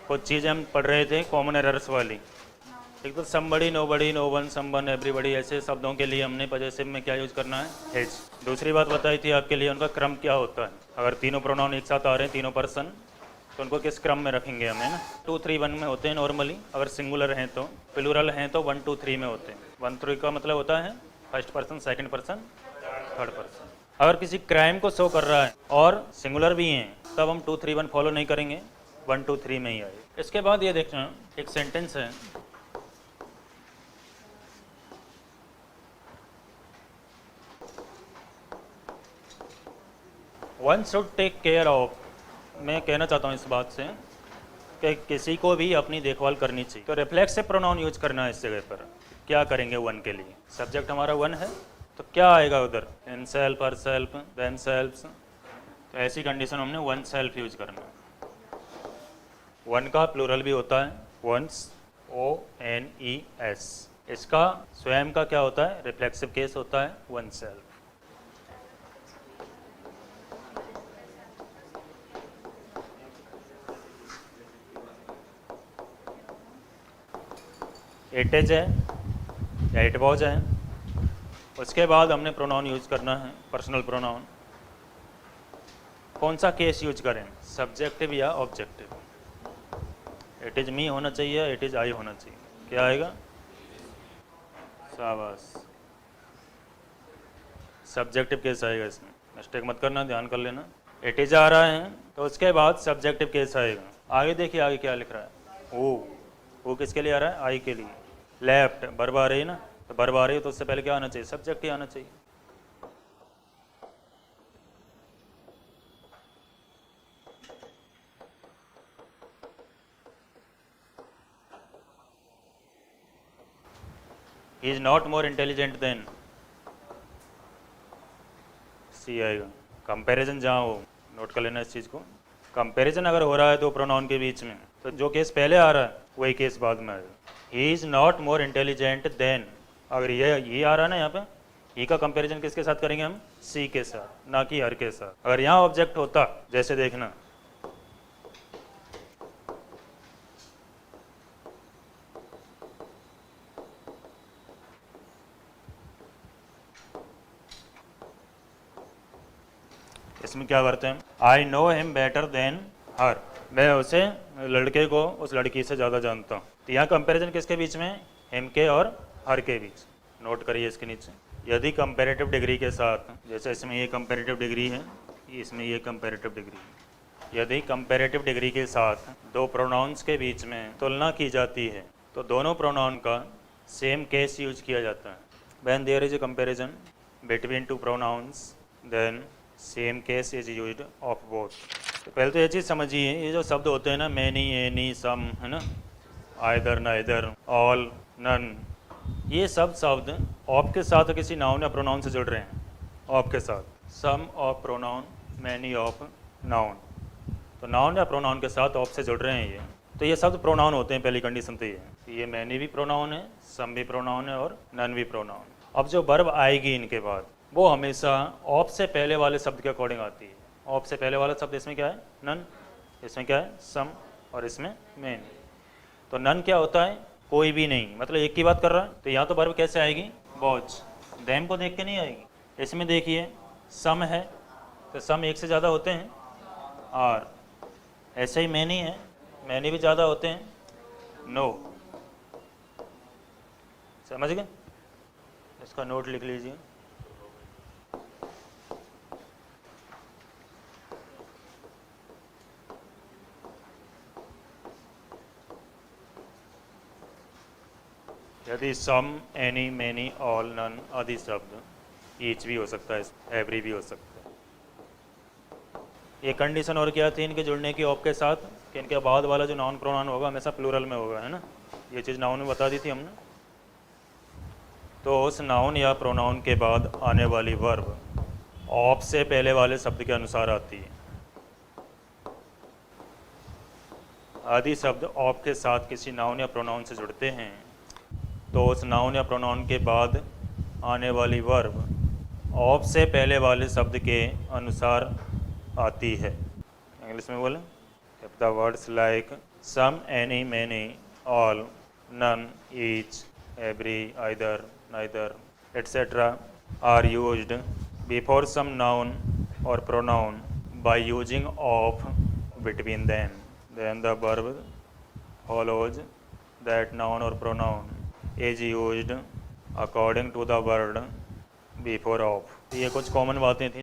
कुछ चीज़ें हम पढ़ रहे थे कॉमन एरर्स वाली। एक तो somebody, nobody, no one, someone, everybody, ऐसे शब्दों के लिए हमने पॉजेसिव में क्या यूज़ करना है, हैज। दूसरी बात बताई थी आपके लिए, उनका क्रम क्या होता है। अगर तीनों प्रोनाउन एक साथ आ रहे हैं, तीनों पर्सन, तो उनको किस क्रम में रखेंगे हमें ना। 2, 3, 1 में होते हैं नॉर्मली। अगर सिंगुलर हैं तो, प्लूरल हैं तो 1, 2, 3 में होते हैं। 1, 3 का मतलब होता है first person, second person, third person. अगर किसी क्राइम को शो कर रहा है और सिंगुलर भी हैं, तब हम 2, 3, 1 फॉलो नहीं करेंगे, 1, 2, 3 में ही आए। इसके बाद ये देखना, एक सेंटेंस है, one should take care of. मैं कहना चाहता हूँ इस बात से कि किसी को भी अपनी देखभाल करनी चाहिए। तो रिफ्लेक्सिव प्रोनाउन यूज करना है इस जगह पर। क्या करेंगे वन के लिए? सब्जेक्ट हमारा वन है, तो क्या आएगा उधर? Himself, herself, themselves. तो ऐसी कंडीशन में हमने वन सेल्फ यूज करना है। वन का प्लूरल भी होता है वंस, ONES। इसका स्वयं का क्या होता है? रिफ्लेक्सिव केस होता है वन सेल्फ। इट इज है या इट वॉज है। उसके बाद हमने प्रोनाउन यूज करना है, पर्सनल प्रोनाउन। कौन सा केस यूज करें, सब्जेक्टिव या ऑब्जेक्टिव? इट इज मी होना चाहिए, इट इज आई होना चाहिए। क्या आएगा? शाबाश, सब्जेक्टिव केस आएगा इसमें। मिस्टेक मत करना, ध्यान कर लेना। इट इज आ रहा है तो उसके बाद सब्जेक्टिव केस आएगा। आगे देखिए, आगे क्या लिख रहा है। वो किसके लिए आ रहा है? आई के लिए। लेफ्ट, बर्ब आ रही है ना, तो बर्ब आ रही है तो उससे पहले क्या आना चाहिए? सब्जेक्ट ही आना चाहिए। He is not more intelligent than, सी आएगा। कंपैरिजन जहाँ हो, नोट कर लेना इस चीज़ को। कंपैरिजन अगर हो रहा है दो प्रोनाउन के बीच में, तो जो केस पहले आ रहा है वही केस बाद में आएगा। He is not more intelligent then. अगर ये आ रहा है ना यहाँ पे, ही का कंपैरिजन किसके साथ करेंगे हम? सी के साथ, ना कि हर के साथ। अगर यहाँ ऑब्जेक्ट होता, जैसे देखना, इसमें क्या करते हैं? I know him better than her. मैं उसे, लड़के को, उस लड़की से ज़्यादा जानता हूँ। तो यहाँ कंपैरिजन किसके बीच में? हिम के और हर के बीच। नोट करिए इसके नीचे। यदि कंपैरेटिव डिग्री के साथ, जैसे इसमें ये कंपैरेटिव डिग्री है, इसमें ये कंपैरेटिव डिग्री है, यदि कंपैरेटिव डिग्री के साथ दो प्रोनाउंस के बीच में तुलना की जाती है, तो दोनों प्रोनाउन का सेम केस यूज किया जाता है। When there is a comparison between two pronouns, then same case is used of both. तो पहले तो ये चीज़ समझिए, ये जो शब्द होते हैं ना, मैनी, एनी, सम, है ना, आइदर, नाइदर, ऑल, नन, ये सब शब्द ऑफ के साथ किसी नाउन या प्रोनाउन से जुड़ रहे हैं। ऑफ के साथ some of pronoun, many of noun. तो नाउन या प्रोनाउन के साथ ऑफ से जुड़ रहे हैं ये, तो ये शब्द प्रोनाउन होते हैं। पहली कंडीशन तो ये मैनी भी प्रोनाउन है, सम भी प्रोनाउन है और नन भी प्रोनाउन। अब जो वर्ब आएगी इनके बाद, वो हमेशा ऑफ से पहले वाले शब्द के अकॉर्डिंग आती है। ऑफ से पहले वाला शब्द इसमें क्या है? नन। इसमें क्या है? सम। और इसमें मैन। तो नन क्या होता है? कोई भी नहीं, मतलब एक की बात कर रहा है। तो यहाँ तो वर्ब कैसे आएगी? वॉच। देम को देख के नहीं आएगी। इसमें देखिए, सम है तो सम एक से ज़्यादा होते हैं, और ऐसे ही मैनी है, मैनी भी ज़्यादा होते हैं, नो। समझ गए? इसका नोट लिख लीजिए। यदि सम, एनी, मैनी, ऑल, नन आदि शब्द, ईच भी हो सकता है, एवरी भी हो सकता है। ये कंडीशन और क्या थी इनके जुड़ने की ऑफ के साथ, कि इनके बाद वाला जो नाउन प्रोनाउन होगा हमेशा प्लूरल में होगा, है ना। ये चीज़ नाउन में बता दी थी हमने। तो उस नाउन या प्रोनाउन के बाद आने वाली वर्ब ऑफ से पहले वाले शब्द के अनुसार आती है। आदि शब्द ऑफ के साथ किसी नाउन या प्रोनाउन से जुड़ते हैं, तो उस नाउन या प्रोनाउन के बाद आने वाली वर्ब ऑफ से पहले वाले शब्द के अनुसार आती है। इंग्लिश में बोलें, if the words like some, any, many, all, none, each, every, either, neither, etc. are used before some noun or pronoun by using of between them. Then the verb follows that noun or pronoun is used according to the word before of. ये कुछ common बातें थी